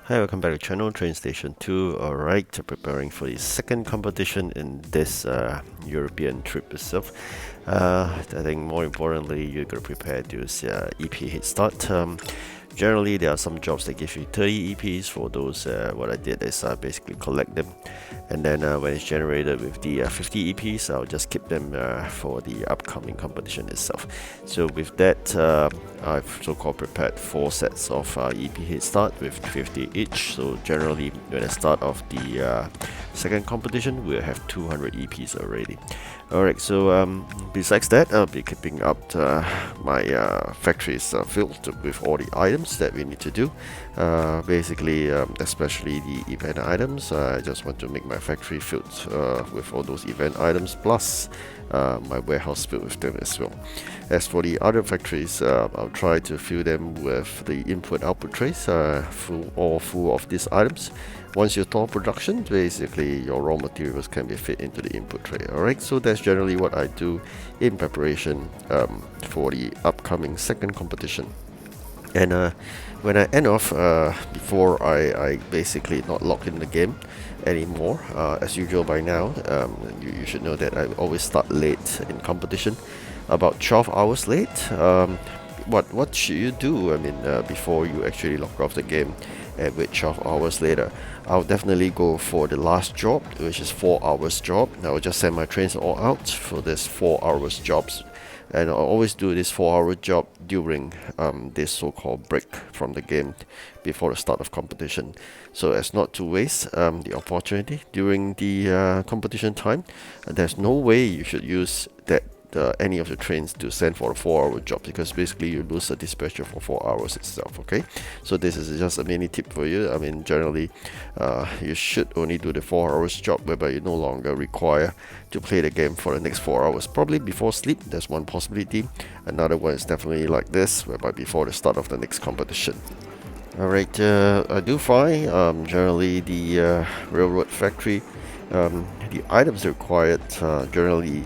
Hi, welcome back to channel TrainStation 2. Alright, preparing for the second competition in this European trip itself. I think more importantly, you're going to prepare to use EP head start. Generally, there are some jobs that give you 30 EPs. For those, what I did is basically collect them, and then when it's generated with the 50 EPs, I'll just keep them for the upcoming competition itself. So with that, I've so-called prepared 4 sets of EP head start with 50 each. So generally, when I start off the second competition, we'll have 200 EPs already. Alright, so besides that, I'll be keeping up my factories filled with all the items that we need to do. Basically, especially the event items, I just want to make my factory filled with all those event items, plus my warehouse filled with them as well. As for the other factories, I'll try to fill them with the input-output trays, full of these items. Once you start production, basically your raw materials can be fit into the input tray. Alright, so that's generally what I do in preparation for the upcoming second competition. And when I end off, before I basically not lock in the game anymore, as usual by now, you should know that I always start late in competition, about 12 hours late. What should you do? I mean, before you actually log off the game and wait 12 hours later? I'll definitely go for the last job, which is 4 hours job. I will just send my trains all out for this 4 hours jobs, and I'll always do this 4-hour job during this so-called break from the game before the start of competition, so as not to waste the opportunity during the competition time. There's no way you should use that any of the trains to send for a 4-hour job, because basically you lose a dispatcher for 4 hours itself. Okay, so this is just a mini tip for you. I mean, generally you should only do the 4 hours job whereby you no longer require to play the game for the next 4 hours, probably before sleep. That's one possibility. Another one is definitely like this, whereby before the start of the next competition. Alright, I do find generally the railroad factory, the items required, generally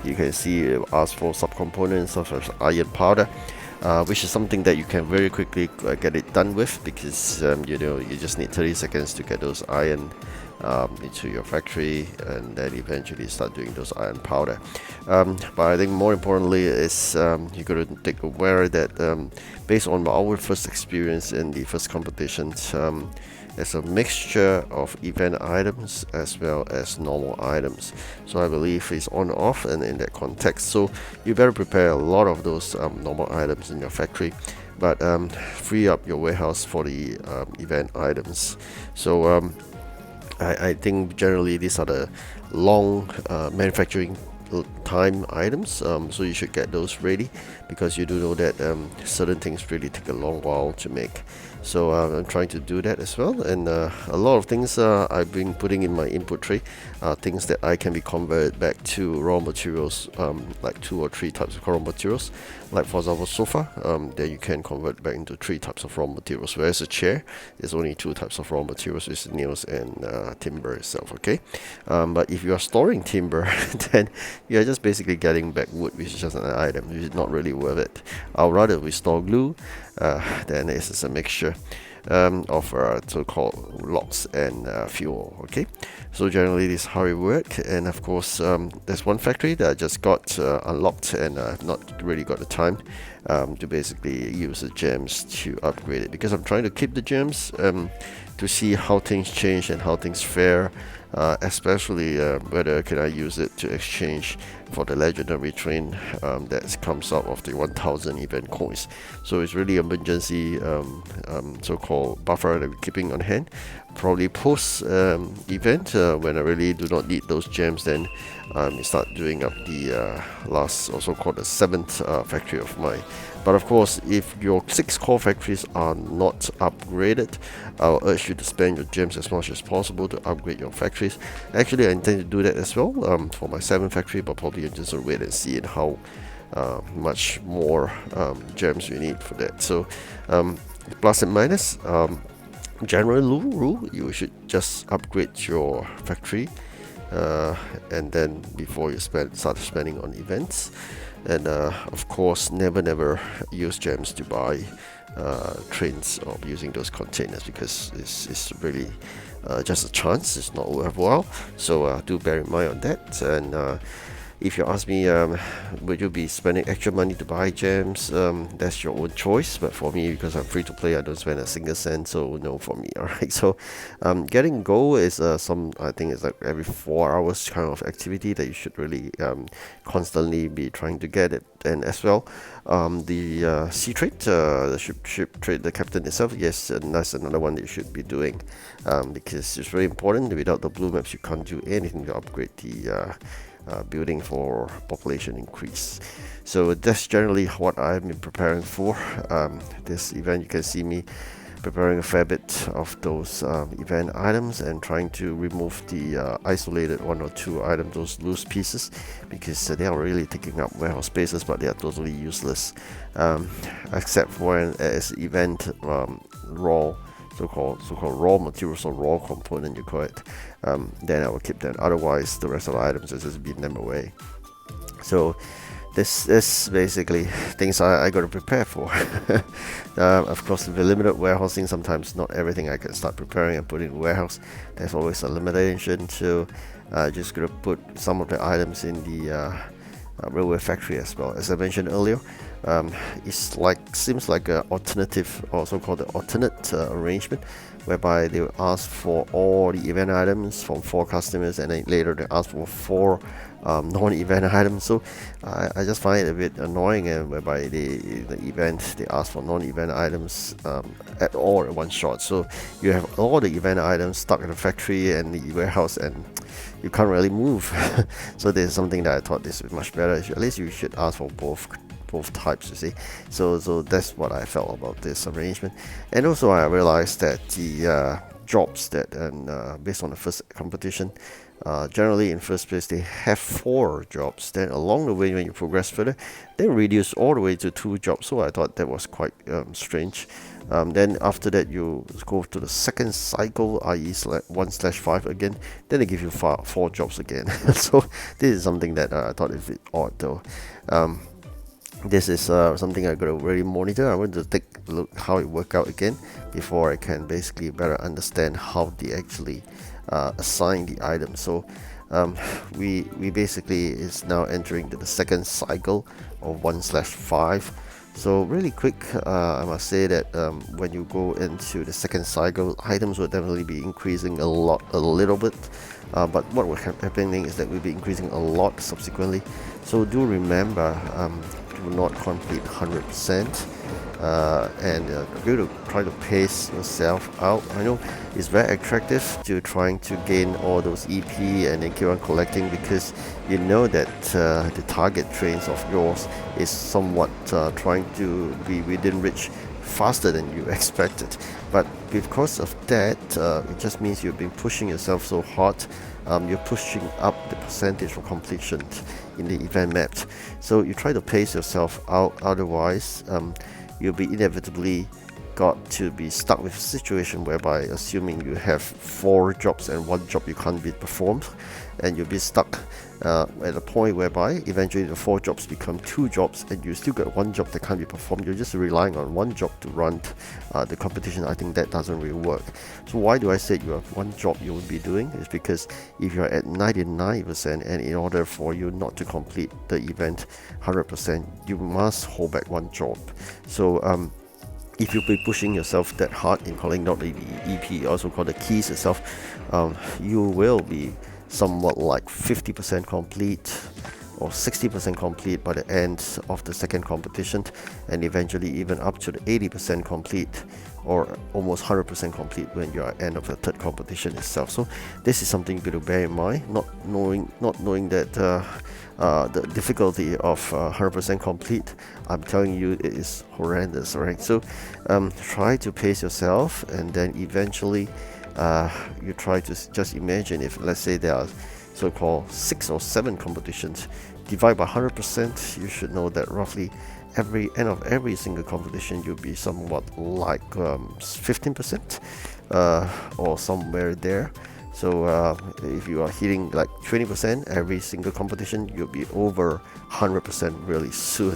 you can see it asks for subcomponents such as iron powder, which is something that you can very quickly get it done with, because you know, you just need 30 seconds to get those iron into your factory, and then eventually start doing those iron powder. But I think more importantly is you got to take aware that based on our first experience in the first competitions, there's a mixture of event items as well as normal items. So I believe it's on off and in that context. So you better prepare a lot of those normal items in your factory, but free up your warehouse for the event items. So I think generally these are the long manufacturing time items, so you should get those ready, because you do know that certain things really take a long while to make. So I'm trying to do that as well, and a lot of things I've been putting in my input tray are things that I can be converted back to raw materials, like 2 or 3 types of raw materials. Like for example sofa, that you can convert back into 3 types of raw materials, whereas a chair is only 2 types of raw materials, which is nails and timber itself. Okay, but if you are storing timber then you're just basically getting back wood, which is just an item, which is not really worth it. I'll rather we store glue, then this is a mixture of so-called logs and fuel. Okay, so generally this is how it works. And of course, there's one factory that I just got unlocked, and I've not really got the time to basically use the gems to upgrade it, because I'm trying to keep the gems to see how things change and how things fare, especially whether can I use it to exchange for the legendary train that comes out of the 1000 event coins. So it's really emergency so-called buffer that we're keeping on hand. Probably post event, when I really do not need those gems, then start doing up the last, also called the 7th factory of mine. But of course, if your 6 core factories are not upgraded, I'll urge you to spend your gems as much as possible to upgrade your factories. Actually, I intend to do that as well for my 7th factory, but probably just wait and see how much more gems you need for that. So plus and minus, general rule, you should just upgrade your factory, and then before you start spending on events. And of course, never use gems to buy trains or using those containers, because it's really just a chance. It's not worthwhile. So do bear in mind on that. And if you ask me, would you be spending extra money to buy gems? That's your own choice. But for me, because I'm free to play, I don't spend a single cent. So no for me. All right. So getting gold is I think it's like every 4 hours kind of activity that you should really constantly be trying to get it. And as well, the sea trade, the ship trade, the captain itself, yes, and that's another one that you should be doing, because it's very important. Without the blue maps, you can't do anything to upgrade the building for population increase. So that's generally what I've been preparing for this event. You can see me preparing a fair bit of those event items and trying to remove the isolated 1 or 2 items, those loose pieces, because they are really taking up warehouse spaces, but they are totally useless, except for as event raw, so-called raw materials or raw component, you call it. Then I will keep that. Otherwise, the rest of the items will just beat them away. So this is basically things I got to prepare for. Of course, with the limited warehousing, sometimes not everything I can start preparing and putting in the warehouse. There's always a limitation, so just gonna put some of the items in the railway factory as well. As I mentioned earlier, seems like an alternative, or so-called alternate arrangement, whereby they will ask for all the event items from 4 customers, and then later they ask for 4 non-event items. So I just find it a bit annoying, and whereby the event they ask for non-event items at all at one shot. So you have all the event items stuck in the factory and the warehouse, and you can't really move. So there's something that I thought this was much better. At least you should ask for both types, you see. So that's what I felt about this arrangement. And also I realized that the jobs that, and based on the first competition, generally in first place they have 4 jobs. Then along the way, when you progress further, they reduce all the way to 2 jobs. So I thought that was quite strange. Then after that, you go to the second cycle, i.e. 1/5 again. Then they give you 4 jobs again. So this is something that I thought is a bit odd, though. This is something I got to really monitor. I want to take a look how it work out again before I can basically better understand how they actually assign the items. So we basically is now entering the second cycle of 1/5. So really quick, I must say that when you go into the second cycle, items will definitely be increasing a little bit. But what will happening is that we'll be increasing a lot subsequently. So do remember, do not complete 100%, and you to try to pace yourself out. I know it's very attractive to trying to gain all those EP and then keep on collecting, because you know that the target trains of yours is somewhat trying to be within reach faster than you expected. But because of that, it just means you've been pushing yourself so hard. You're pushing up the percentage of completion in the event map. So you try to pace yourself out, otherwise you'll be inevitably got to be stuck with a situation whereby, assuming you have 4 jobs and 1 job you can't be performed, and you'll be stuck at a point whereby eventually the 4 jobs become 2 jobs, and you still got 1 job that can't be performed. You're just relying on 1 job to run the competition. I think that doesn't really work. So why do I say you have 1 job you would be doing? Is because if you're at 99%, and in order for you not to complete the event 100%, you must hold back 1 job. So if you be pushing yourself that hard in calling out the EP, also called the keys itself, you will be somewhat like 50% complete or 60% complete by the end of the second competition, and eventually even up to the 80% complete or almost 100% complete when you're at the end of the third competition itself. So this is something to bear in mind, not knowing that the difficulty of 100% complete. I'm telling you, it is horrendous, right? So try to pace yourself, and then eventually you try to just imagine, if let's say there are so-called 6 or 7 competitions, divide by 100%, you should know that roughly every end of every single competition you'll be somewhat like 15% or somewhere there. So if you are hitting like 20% every single competition, you'll be over 100% really soon.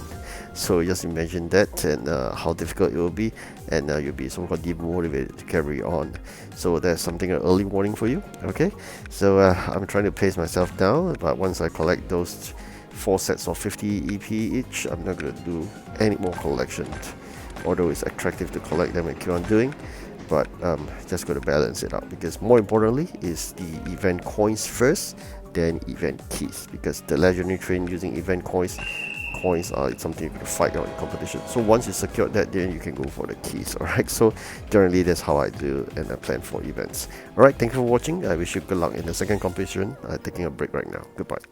So just imagine that, and how difficult it will be, and you'll be so-called demotivated to carry on. So that's something, an early warning for you. Okay, so I'm trying to pace myself down, but once I collect those 4 sets of 50 EP each, I'm not going to do any more collections, although it's attractive to collect them and keep on doing. But just got to balance it out, because more importantly is the event coins first, then event keys, because the legendary train using event coins are something you can fight out in competition. So once you secure that, then you can go for the keys. All right, so generally that's how I do and I plan for events. All right, thank you for watching. I wish you good luck in the second competition. Taking a break right now. Goodbye.